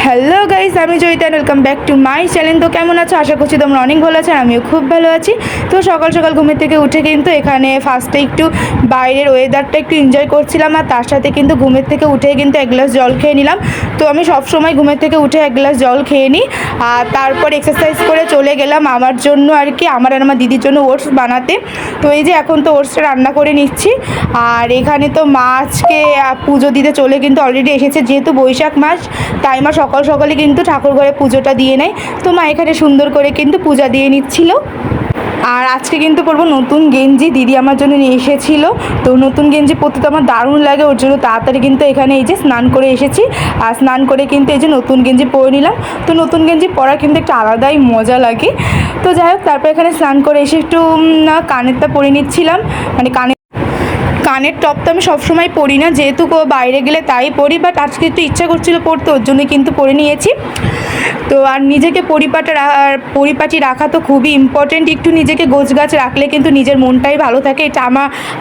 Hello guys, আমি Joyita, welcome back to my channel. তো কেমন আছো? আশা করছি তোমরা অনেক ভালো আছো, আমিও খুব ভালো আছি। তো সকাল সকাল ঘুমের থেকে উঠে কিন্তু এখানে ফার্স্টে একটু বাইরের ওয়েদারটা একটু এনজয় করছিলাম, আর তার সাথে কিন্তু ঘুমের থেকে উঠে কিন্তু এক গ্লাস জল খেয়ে নিলাম। তো আমি সবসময় ঘুমের থেকে উঠে এক গ্লাস জল খেয়ে নিই, আর তারপর এক্সারসাইজ করে চলে গেলাম আমার জন্য আর কি, আমার আর আমার দিদির জন্য ওটস বানাতে। তো এই যে এখন তো ওটসটা রান্না করে নিচ্ছি। আর এখানে তো মা আজকে পুজো দিতে চলে কিন্তু অলরেডি এসেছে, যেহেতু বৈশাখ মাস তাই মা সকাল সকালে কিন্তু ঠাকুর ঘরে পুজোটা দিয়ে নেয়। তো মা এখানে সুন্দর করে কিন্তু পূজা দিয়ে নিচ্ছিল। আর আজকে কিন্তু পরবো নতুন গেঞ্জি, দিদি আমার জন্য নিয়ে এসেছিল। তো নতুন গেঞ্জি পরতে তো আমার দারুণ লাগে, ওর জন্য তাড়াতাড়ি কিন্তু এখানে এই যে স্নান করে এসেছি, আর স্নান করে কিন্তু এই যে নতুন গেঞ্জি পরে নিলাম। তো নতুন গেঞ্জি পরা কিন্তু একটা আলাদাই মজা লাগে। তো যাই হোক, তারপর এখানে স্নান করে এসে একটু কানেরটা পরে নিচ্ছিলাম, মানে কানের টপ তো আমি সবসময় পরি না, যেহেতু বাইরে গেলে তাই পরি, বাট আজকে একটু ইচ্ছা করছিল পরতে, ওর জন্য কিন্তু পরে নিয়েছি। তো আর নিজেকে পরিপাটি রাখা তো খুবই ইম্পর্টেন্ট, একটু নিজেকে গোছগাছ রাখলে কিন্তু নিজের মনটাই ভালো থাকে, এটা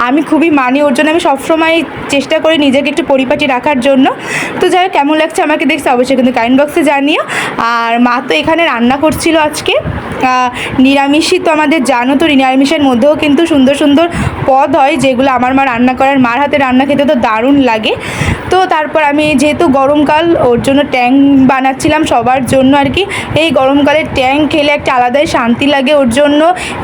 আমি খুবই মানি, ওর জন্য আমি সবসময় চেষ্টা করি নিজেকে একটু পরিপাটি রাখার জন্য। তো যাই হোক, কেমন লাগছে আমাকে দেখছে অবশ্যই কিন্তু কমেন্ট বক্সে জানিও। আর মা তো এখানে রান্না করছিল আজকে নিরামিষই, তো আমাদের জানো তো নিরামিষের মধ্যেও কিন্তু সুন্দর সুন্দর পদ হয়, যেগুলো আমার মা রান্না করার, মার হাতে রান্না খেতে তো দারুণ লাগে। তো তারপর আমি যেহেতু গরমকাল, ওর জন্য ট্যাং বানাচ্ছিলাম সবার জন্য আর কি। এই গরমকালে ট্যাং খেলে একটা আলাদাই শান্তি লাগে, ওর জন্য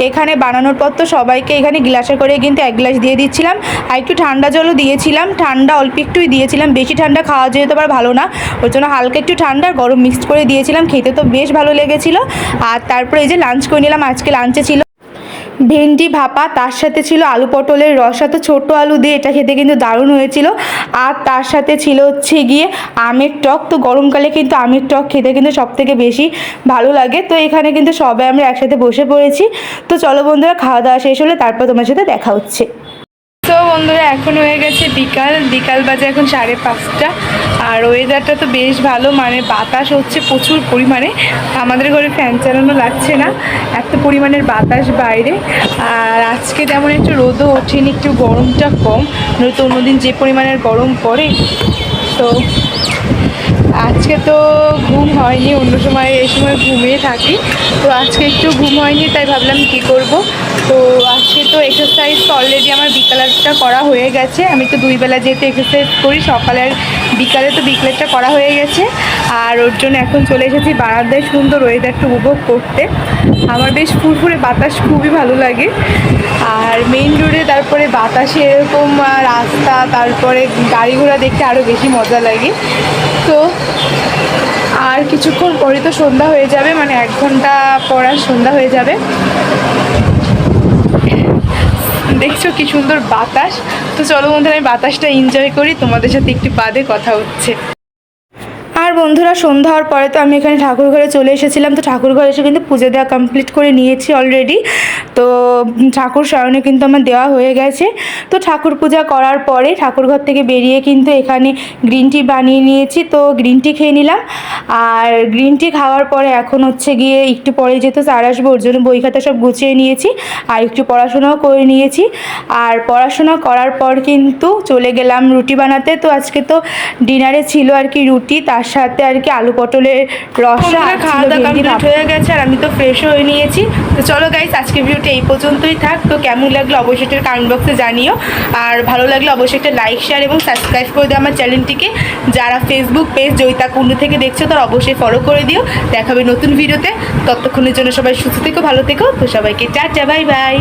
এখানে বানানোর পর তো সবাইকে এখানে গ্লাসে করে কিন্তু এক গ্লাস দিয়ে দিচ্ছিলাম, আর একটু ঠান্ডা জলও দিয়েছিলাম, ঠান্ডা অল্প একটুই দিয়েছিলাম, বেশি ঠান্ডা খাওয়া যেহেতু আবার ভালো না, ওর জন্য হালকা একটু ঠান্ডা আর গরম মিক্সড করে দিয়েছিলাম, খেতে তো বেশ ভালো লেগেছিলো। আর তারপরে এই যে লাঞ্চ করে নিলাম, আজকে লাঞ্চে ছিল ভেন্ডি ভাপা, তার সাথে ছিল আলু পটলের রসা, তো ছোটো আলু দিয়ে এটা খেতে কিন্তু দারুণ হয়েছিল। আর তার সাথে ছিল হচ্ছে গিয়ে আমের টক, তো গরমকালে কিন্তু আমের টক খেতে কিন্তু সবথেকে বেশি ভালো লাগে। তো এখানে কিন্তু সবাই আমরা একসাথে বসে পড়েছি। তো চলো বন্ধুরা, খাওয়া দাওয়া শেষ হলে তারপর তোমার সাথে দেখা হচ্ছে। তো বন্ধুরা, এখন হয়ে গেছে বিকাল বাজে এখন 5:30, আর ওয়েদারটা তো বেশ ভালো, মানে বাতাস হচ্ছে প্রচুর পরিমাণে, আমাদের ঘরে ফ্যান চালানো লাগছে না, এত পরিমাণের বাতাস বাইরে। আর আজকে তেমন একটু রোদও ওঠেনি, একটু গরমটা কম, নয়তো অন্যদিন যে পরিমাণের গরম পড়ে। তো আজকে তো ঘুম হয়নি, অন্য সময় এই সময় ঘুমিয়ে থাকি, তো আজকে একটু ঘুম হয়নি, তাই ভাবলাম কি করব। তো আজকে তো এক্সারসাইজ তো অলরেডি আমার বিকালেরটা করা হয়ে গেছে, আমি তো দুই বেলা যেহেতু এক্সারসাইজ করি, সকালে আর বিকালে, তো বিকালেরটা করা হয়ে গেছে। আর ওর জন্য এখন চলে এসেছি বারান্দায় সুন্দর ওয়েদারটা উপভোগ করতে। আমার বেশ ফুরফুরে বাতাস খুবই ভালো লাগে, আর মেইন রোডে তারপরে বাতাসে এরকম রাস্তা, তারপরে গাড়ি ঘোড়া দেখতে আরও বেশি মজা লাগে। তো আর কিছুক্ষণ পরে তো সন্ধ্যা হয়ে যাবে, মানে 1 ঘন্টা পর আর সন্ধ্যা হয়ে যাবে। দেখছো কি সুন্দর বাতাস। তো চলো বন্ধুরা, আমি বাতাসটা এনজয় করি, তোমাদের সাথে একটু বাদে কথা হচ্ছে। আর বন্ধুরা, সন্ধ্যা হওয়ার পরে তো আমি এখানে ঠাকুর ঘরে চলে এসেছিলাম। তো ঠাকুর ঘরে এসে কিন্তু পুজো দেওয়া কমপ্লিট করে নিয়েছি অলরেডি। তো ঠাকুর শয়নে কিন্তু আমার দেওয়া হয়ে গেছে। তো ঠাকুর পূজা করার পরে ঠাকুর ঘর থেকে বেরিয়ে কিন্তু এখানে গ্রিন টি বানিয়ে নিয়েছি, তো গ্রিন টি খেয়ে নিলাম। আর গ্রিন টি খাওয়ার পরে এখন হচ্ছে গিয়ে একটু পরে যেহেতু স্যার আসবো, ওর জন্য বই খাতা সব গুছিয়ে নিয়েছি, আর একটু পড়াশোনাও করে নিয়েছি। আর পড়াশোনা করার পর কিন্তু চলে গেলাম রুটি বানাতে। তো আজকে তো ডিনারে ছিল আর কি রুটি, তার সাথে আর কি আলু পটলের রসা, খাওয়া দাওয়া কমপ্লিট হয়ে গেছে, আর আমি তো ফ্রেশ হয়ে নিয়েছি। তো চলো গাইস, আজকে ভিডিওটা এই পর্যন্তই থাক। তো কেমন লাগলো অবশ্যই একটা কমেন্ট বক্সে জানিও, আর ভালো লাগলে অবশ্যই একটা লাইক, শেয়ার এবং সাবস্ক্রাইব করে দিও আমার চ্যানেলটিকে। যারা ফেসবুক পেজ জয়িতা কুণ্ডু থেকে দেখছো তারা অবশ্যই ফলো করে দিও। দেখাবে নতুন ভিডিওতে, ততক্ষণের জন্য সবাই সুস্থ থেকো, ভালো থেকো। তো সবাইকে টাটা, বাই বাই।